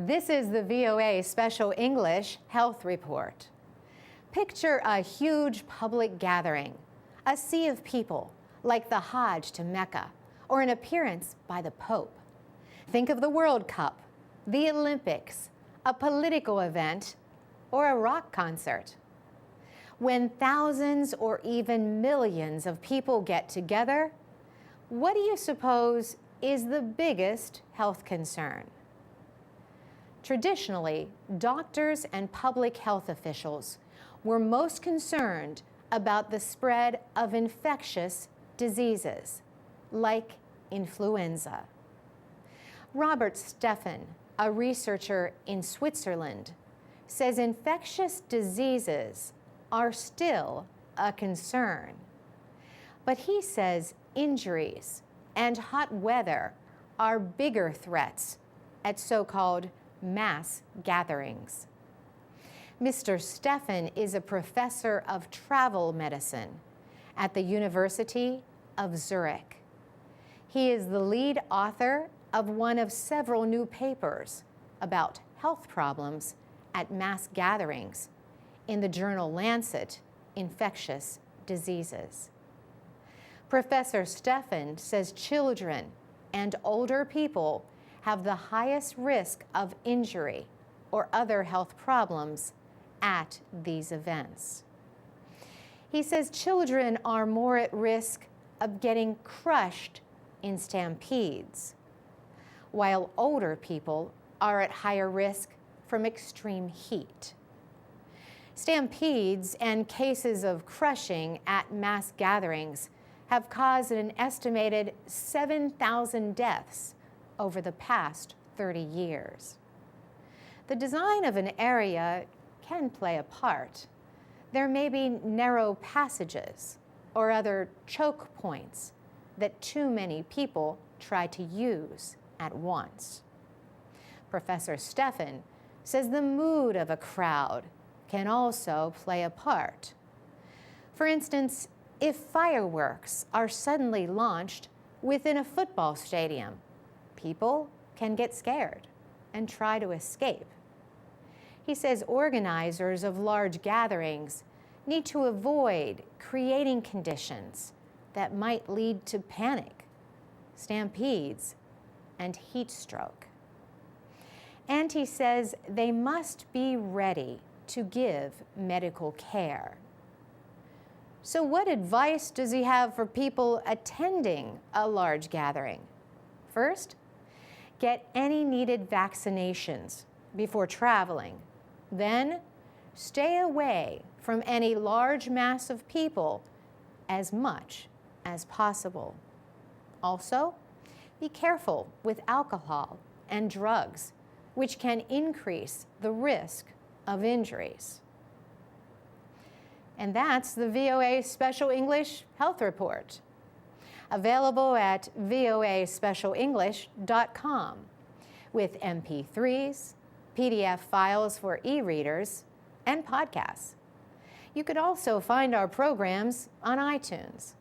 This is the VOA Special English Health Report. Picture a huge public gathering, a sea of people, like the Hajj to Mecca, or an appearance by the Pope. Think of the World Cup, the Olympics, a political event, or a rock concert. When thousands or even millions of people get together, what do you suppose is the biggest health concern? Traditionally, doctors and public health officials were most concerned about the spread of infectious diseases, like influenza. Robert Steffen, a researcher in Switzerland, says infectious diseases are still a concern. But he says injuries and hot weather are bigger threats at so-called mass gatherings. Mr. Steffen is a professor of travel medicine at the University of Zurich. He is the lead author of one of several new papers about health problems at mass gatherings in the journal Lancet Infectious Diseases. Professor Steffen says children and older people have the highest risk of injury or other health problems at these events. He says children are more at risk of getting crushed in stampedes, while older people are at higher risk from extreme heat. Stampedes and cases of crushing at mass gatherings have caused an estimated 7,000 deaths over the past 30 years. The design of an area can play a part. There may be narrow passages or other choke points that too many people try to use at once. Professor Steffen says the mood of a crowd can also play a part. For instance, if fireworks are suddenly launched within a football stadium, people can get scared and try to escape. He says organizers of large gatherings need to avoid creating conditions that might lead to panic, stampedes, and heat stroke. And he says they must be ready to give medical care. So what advice does he have for people attending a large gathering? First, get any needed vaccinations before traveling. Then, stay away from any large mass of people as much as possible. Also, be careful with alcohol and drugs, which can increase the risk of injuries. And that's the VOA Special English Health Report, available at voaspecialenglish.com with MP3s, PDF files for e-readers, and podcasts. You could also find our programs on iTunes.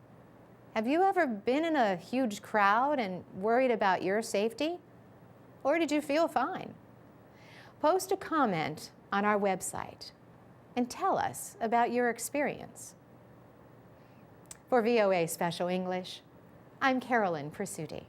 Have you ever been in a huge crowd and worried about your safety? Or did you feel fine? Post a comment on our website and tell us about your experience. For VOA Special English, I'm Carolyn Presutti.